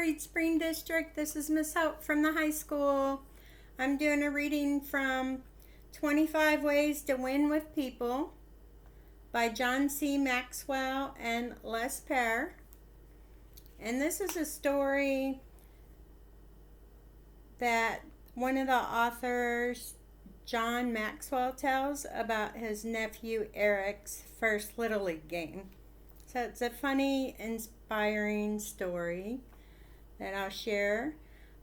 Reed Spring District. This is Miss Hope from the high school. I'm doing a reading from 25 Ways to Win with People by John C. Maxwell and Les Perry. And this is a story that one of the authors, John Maxwell, tells about his nephew Eric's first Little League game. So it's a funny, inspiring story that I'll share.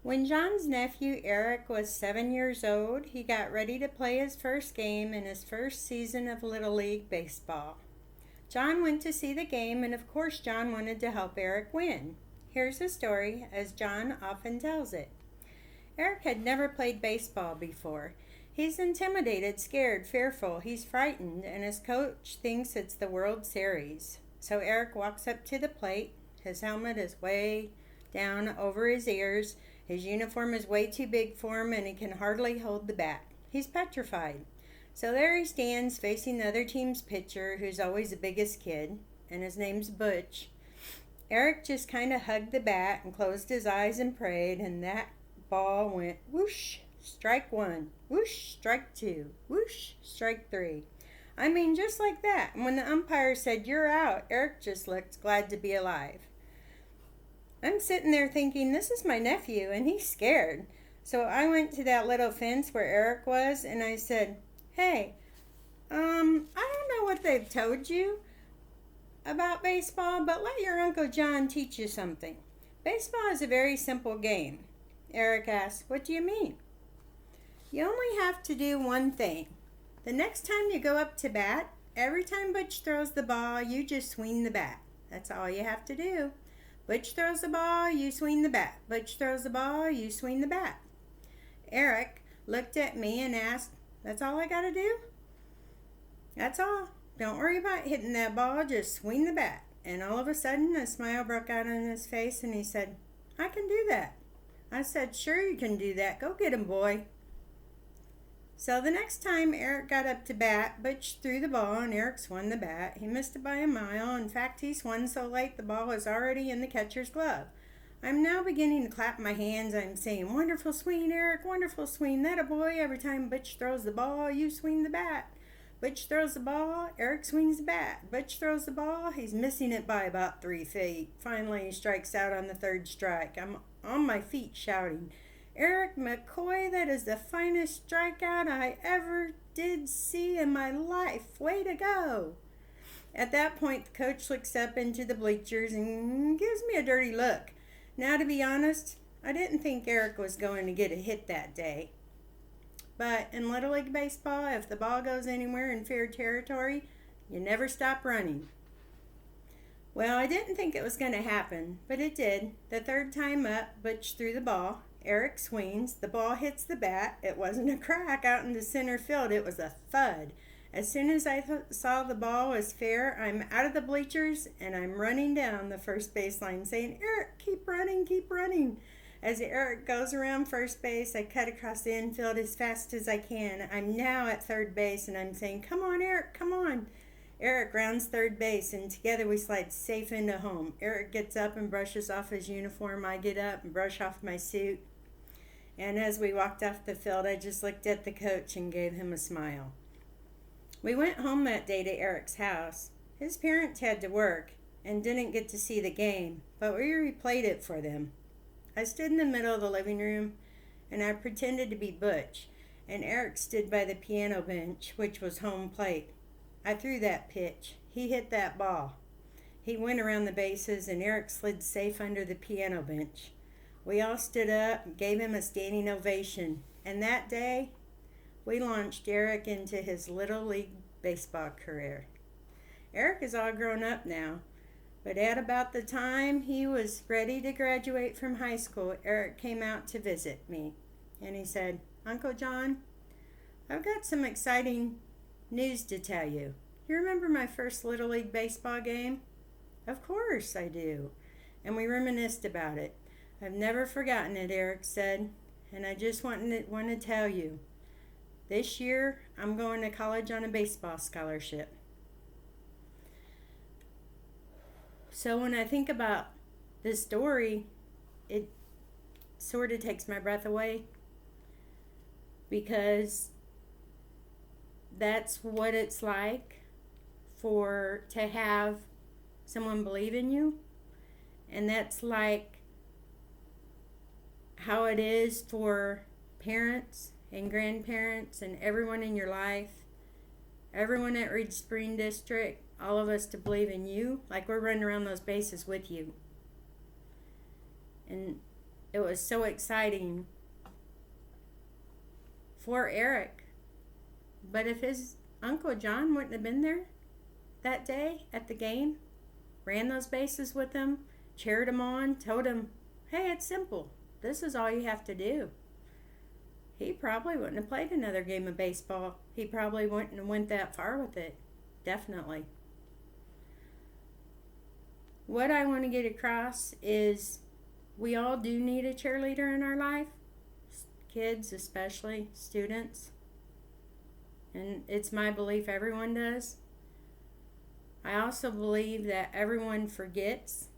When John's nephew Eric was 7 years old, he got ready to play his first game in his first season of Little League baseball. John went to see the game, and of course John wanted to help Eric win. Here's the story as John often tells it. Eric had never played baseball before. He's intimidated, scared, fearful. He's frightened, and his coach thinks it's the World Series. So Eric walks up to the plate. His helmet is way down over his ears. His uniform is way too big for him, and he can hardly hold the bat. He's petrified. So there he stands facing the other team's pitcher, who's always the biggest kid, and his name's Butch. Eric just kind of hugged the bat and closed his eyes and prayed, and that ball went whoosh, strike one, whoosh, strike two, whoosh, strike three. I mean, just like that. And when the umpire said, "You're out," Eric just looked glad to be alive. I'm sitting there thinking, this is my nephew, and he's scared. So I went to that little fence where Eric was, and I said, "Hey, I don't know what they've told you about baseball, but let your Uncle John teach you something. Baseball is a very simple game." Eric asked, "What do you mean?" "You only have to do one thing. The next time you go up to bat, every time Butch throws the ball, you just swing the bat. That's all you have to do. Butch throws the ball, you swing the bat. Butch throws the ball, you swing the bat." Eric looked at me and asked, "That's all I gotta do?" "That's all. Don't worry about hitting that ball, just swing the bat." And all of a sudden, a smile broke out on his face, and he said, "I can do that." I said, "Sure you can do that. Go get him, boy." So the next time Eric got up to bat, Butch threw the ball and Eric swung the bat. He missed it by a mile. In fact, he swung so late the ball was already in the catcher's glove. I'm now beginning to clap my hands. I'm saying, "Wonderful swing, Eric, wonderful swing. That a boy. Every time Butch throws the ball, you swing the bat. Butch throws the ball, Eric swings the bat. Butch throws the ball, he's missing it by about 3 feet. Finally, he strikes out on the third strike. I'm on my feet shouting, 'Eric McCoy, that is the finest strikeout I ever did see in my life. Way to go.' At that point, the coach looks up into the bleachers and gives me a dirty look. Now, to be honest, I didn't think Eric was going to get a hit that day. But in Little League Baseball, if the ball goes anywhere in fair territory, you never stop running. Well, I didn't think it was going to happen, but it did. The third time up, Butch threw the ball. Eric swings. The ball hits the bat. It wasn't a crack out into center field. It was a thud. As soon as I saw the ball was fair, I'm out of the bleachers, and I'm running down the first baseline saying, "Eric, keep running, keep running." As Eric goes around first base, I cut across the infield as fast as I can. I'm now at third base, and I'm saying, "Come on, Eric, come on." Eric rounds third base, and together we slide safe into home. Eric gets up and brushes off his uniform. I get up and brush off my suit. And as we walked off the field, I just looked at the coach and gave him a smile. We went home that day to Eric's house. His parents had to work and didn't get to see the game, but we replayed it for them. I stood in the middle of the living room, and I pretended to be Butch, and Eric stood by the piano bench, which was home plate. I threw that pitch. He hit that ball. He went around the bases, and Eric slid safe under the piano bench. We all stood up and gave him a standing ovation, and that day, we launched Eric into his Little League baseball career. Eric is all grown up now. But at about the time he was ready to graduate from high school, Eric came out to visit me. And he said, "Uncle John, I've got some exciting news to tell you. You remember my first Little League baseball game?" "Of course I do." And we reminisced about it. "I've never forgotten it," Eric said. "And I just want to tell you, this year I'm going to college on a baseball scholarship." So when I think about this story, it sort of takes my breath away, because that's what it's like to have someone believe in you, and that's like how it is for parents and grandparents and everyone in your life, everyone at Reed Spring District, all of us to believe in you, like we're running around those bases with you. And it was so exciting for Eric. But if his Uncle John wouldn't have been there that day at the game, ran those bases with him, cheered him on, told him, hey, it's simple. This is all you have to do. He probably wouldn't have played another game of baseball. He probably wouldn't have went that far with it. Definitely. What I want to get across is we all do need a cheerleader in our life. Kids especially, students. And it's my belief everyone does. I also believe that everyone forgets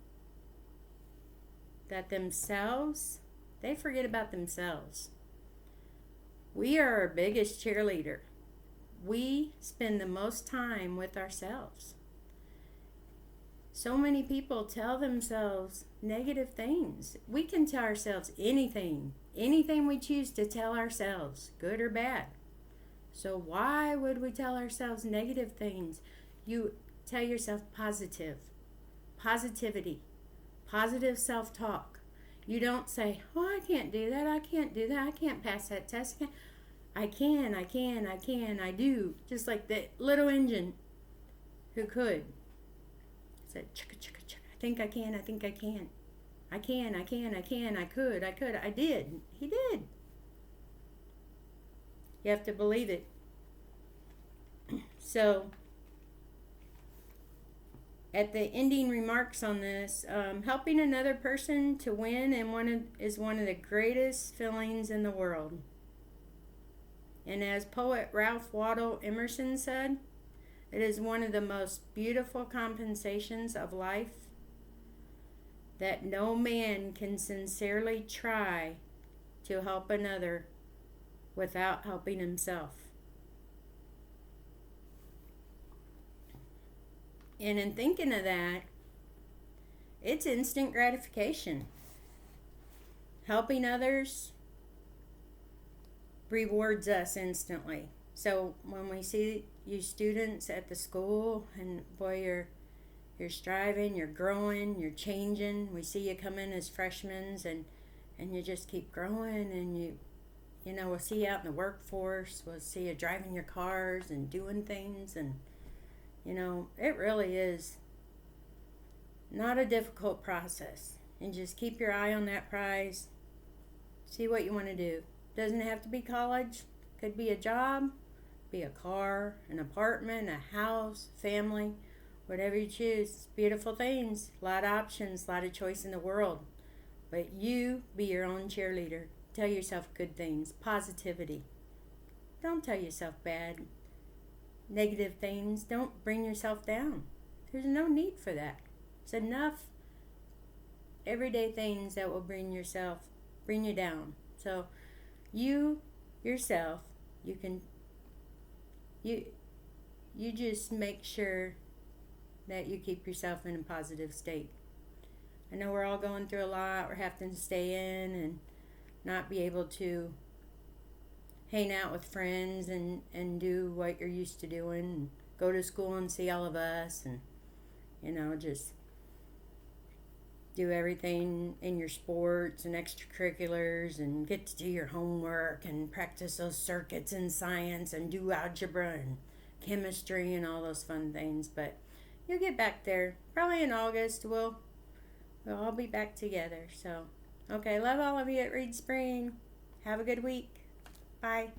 that they forget about themselves. We are our biggest cheerleader. We spend the most time with ourselves. So many people tell themselves negative things. We can tell ourselves anything we choose to tell ourselves, good or bad. So why would we tell ourselves negative things? You tell yourself positivity, positive self-talk. You don't say, oh, I can't do that, I can't pass that test. I do. Just like that little engine who could. Said, chicka, chicka, chicka, I think I can. I could. I did. He did. You have to believe it. So, at the ending remarks on this, helping another person to win is one of the greatest feelings in the world. And as poet Ralph Waldo Emerson said, it is one of the most beautiful compensations of life that no man can sincerely try to help another without helping himself. And in thinking of that, it's instant gratification. Helping others rewards us instantly. So when we see you students at the school, and boy, you're striving, you're growing, you're changing. We see you come in as freshmen, and you just keep growing, and you know, we'll see you out in the workforce. We'll see you driving your cars and doing things, and you know, it really is not a difficult process. And just keep your eye on that prize. See what you want to do. Doesn't have to be college. Could be a job, be a car, an apartment, a house, family, whatever you choose. Beautiful things, a lot of options, a lot of choice in the world. But you be your own cheerleader. Tell yourself good things, positivity. Don't tell yourself bad, negative things. Don't bring yourself down. There's no need for that. It's enough everyday things that will bring you down. So you yourself, you just make sure that you keep yourself in a positive state. I know we're all going through a lot. We're having to stay in and not be able to hang out with friends and do what you're used to doing, and go to school and see all of us, and you know, just do everything in your sports and extracurriculars, and get to do your homework and practice those circuits in science and do algebra and chemistry and all those fun things. But you'll get back there. Probably in August we'll all be back together. So, okay, love all of you at Reed Spring. Have a good week. Bye.